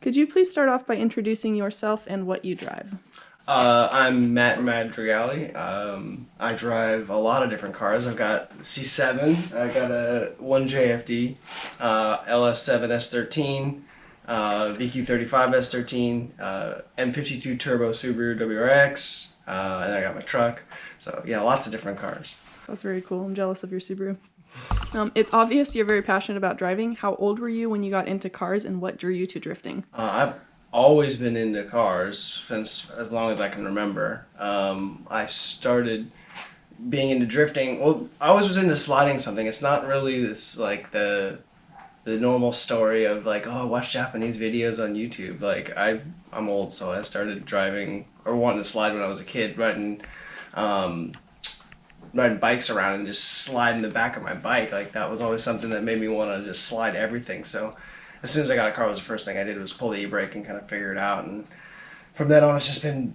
Could you please start off by introducing yourself and what you drive? I'm Matt Madrigali. I drive a lot of different cars. I've got C7, I got a 1JFD, LS7 S13, VQ35 S13, M52 Turbo Subaru WRX, and I got my truck. So yeah, lots of different cars. That's very cool. I'm jealous of your Subaru. It's obvious you're very passionate about driving. How old were you when you got into cars, and what drew you to drifting? I've always been into cars since as long as I can remember. I started being into drifting. Well, I always was into sliding something. It's not really this like the normal story of like, oh, I watch Japanese videos on YouTube. Like I'm old, so I started driving or wanting to slide when I was a kid, um, riding bikes around and just sliding the back of my bike. Like that was always something that made me want to just slide everything. So as soon as I got a car, was the first thing I did was pull the e-brake and kind of figure it out. And from then on, it's just been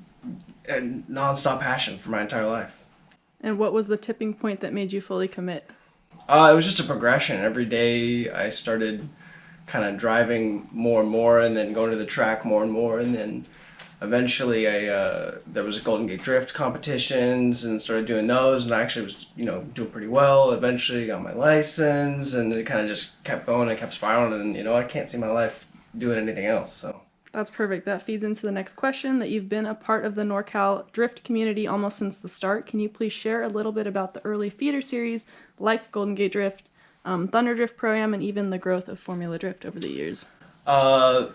a non-stop passion for my entire life. And what was the tipping point that made you fully commit? It was just a progression. Every day I started kind of driving more and more, and then going to the track more and more, and then eventually there was a Golden Gate Drift competitions and started doing those, and I actually was doing pretty well. Eventually got my license, and it kind of just kept going and kept spiraling, and I can't see my life doing anything else. So That's perfect. That feeds into the next question, that you've been a part of the Norcal drift community almost since the start. Can you please share a little bit about the early feeder series like Golden Gate Drift, Thunder Drift Pro-Am, and even the growth of Formula Drift over the years? The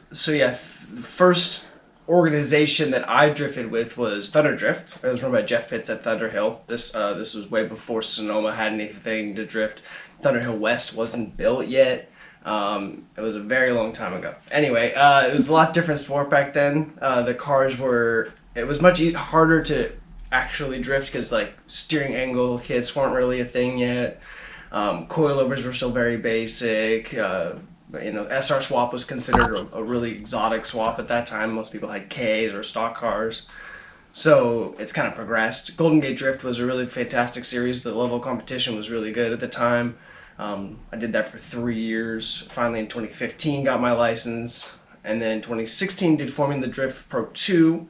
first organization that I drifted with was Thunder Drift. It was run by Jeff Pitts at Thunder Hill. This was way before Sonoma had anything to drift. Thunder Hill West wasn't built yet. It was a very long time ago. Anyway, it was a lot different sport back then. It was much harder to actually drift because like steering angle kits weren't really a thing yet. Coilovers were still very basic. SR swap was considered a really exotic swap at that time. Most people had Ks or stock cars. So it's kind of progressed. Golden Gate Drift was a really fantastic series. The level of competition was really good at the time. I did that for 3 years. Finally in 2015 got my license. And then in 2016 did Formula Drift Pro 2.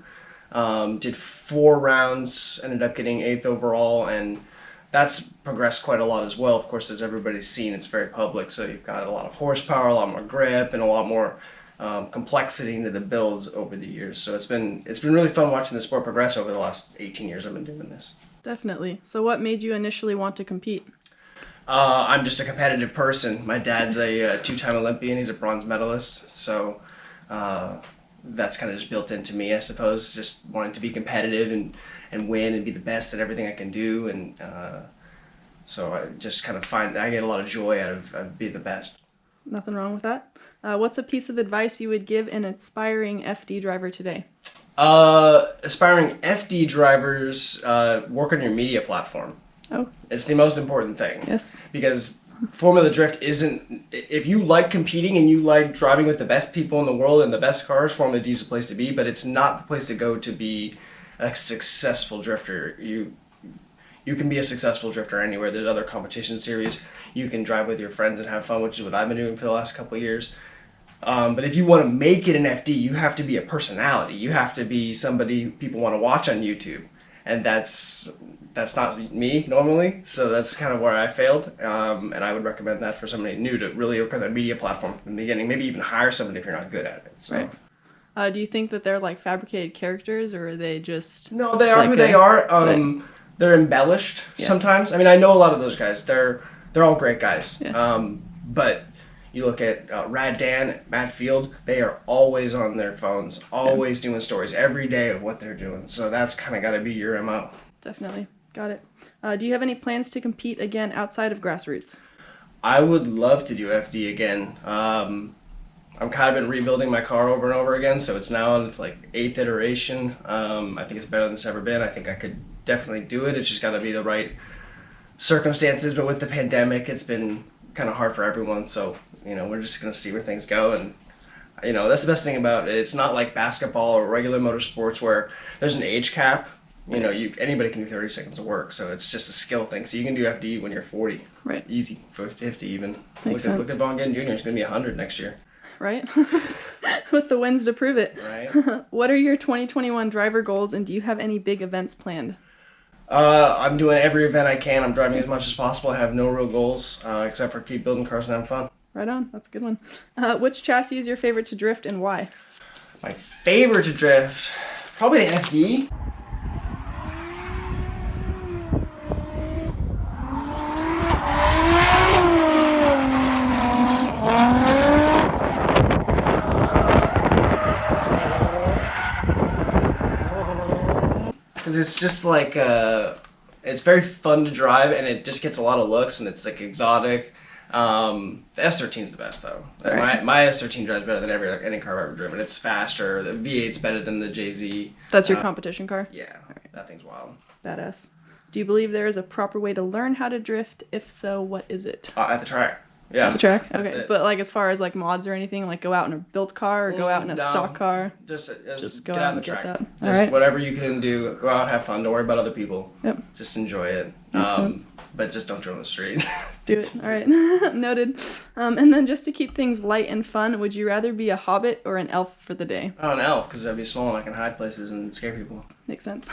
Did 4 rounds, ended up getting 8th overall, and that's progressed quite a lot as well. Of course, as everybody's seen, it's very public, so you've got a lot of horsepower, a lot more grip, and a lot more complexity into the builds over the years. So it's been really fun watching the sport progress over the last 18 years I've been doing this. Definitely. So what made you initially want to compete? I'm just a competitive person. My dad's a two-time Olympian. He's a bronze medalist, so that's kind of just built into me, I suppose, just wanting to be competitive and win and be the best at everything I can do. And so I just kind of I get a lot of joy out of being the best. Nothing wrong with that. What's a piece of advice you would give an aspiring FD driver today? Aspiring FD drivers, work on your media platform. Oh, It's the most important thing. yes. Because Formula Drift isn't, if you like competing and you like driving with the best people in the world and the best cars, Formula D is the place to be, but it's not the place to go to be a successful drifter. You can be a successful drifter anywhere. There's other competition series. You can drive with your friends and have fun, which is what I've been doing for the last couple of years. But if you want to make it an FD, you have to be a personality. You have to be somebody people want to watch on YouTube. And that's not me normally, so that's kind of where I failed. And I would recommend that for somebody new to really work on their media platform from the beginning. Maybe even hire somebody if you're not good at it. So. Right. Do you think that they're like fabricated characters, or are they just... No, they are who they are. They're embellished sometimes. I mean, I know a lot of those guys. They're all great guys. Yeah. But you look at Rad Dan, Matt Field, they are always on their phones, always doing stories every day of what they're doing. So that's kind of got to be your MO. Definitely. Got it. Do you have any plans to compete again outside of grassroots? I would love to do FD again. I'm kind of been rebuilding my car over and over again, so it's now in its like 8th iteration. I think it's better than it's ever been. I think I could definitely do it. It's just got to be the right circumstances. But with the pandemic, it's been kind of hard for everyone. So we're just gonna see where things go, and that's the best thing about it. It's not like basketball or regular motorsports where there's an age cap. Anybody can do 30 seconds of work, so it's just a skill thing. So you can do FD when you're 40, Right. Easy, for 50 even. Makes Look sense. at Von Gittin Jr. He's gonna be 100 next year. Right? With the wins to prove it. Right. What are your 2021 driver goals, and do you have any big events planned? I'm doing every event I can. I'm driving as much as possible. I have no real goals except for keep building cars and having fun. Right on. That's a good one. Which chassis is your favorite to drift and why? My favorite to drift, probably an FD. Because it's just like, it's very fun to drive and it just gets a lot of looks and it's like exotic. The S13 is the best though. Right. My S13 drives better than any car I've ever driven. It's faster. The V8's better than the JZ. That's your competition car? Yeah, that thing's wild. Badass. Do you believe there is a proper way to learn how to drift? If so, what is it? At the track. Yeah. At the track? That's Okay. it. But like as far as like mods or anything, like go out in a built car or go out in a No. stock car? Just go get out on the and get track. that. Just Alright. whatever you can do. Go out, have fun. Don't worry about other people. Yep. Just enjoy it. Makes sense. But just don't drive on the street. Do it. All right. Noted. And then just to keep things light and fun, would you rather be a hobbit or an elf for the day? Oh, an elf, because I'd be small and I can hide places and scare people. Makes sense.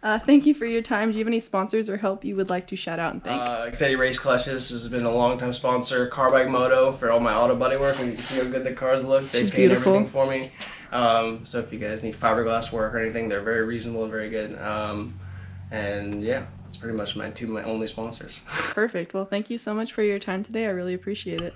Thank you for your time. Do you have any sponsors or help you would like to shout out and thank? Excetti Race Clutches has been a long-time sponsor. Carbike Moto for all my auto body work. And you can see how good the cars look. They She's paint beautiful. everything for me. So if you guys need fiberglass work or anything, they're very reasonable and very good. And yeah, that's pretty much my only sponsors. Perfect. Well, thank you so much for your time today. I really appreciate it.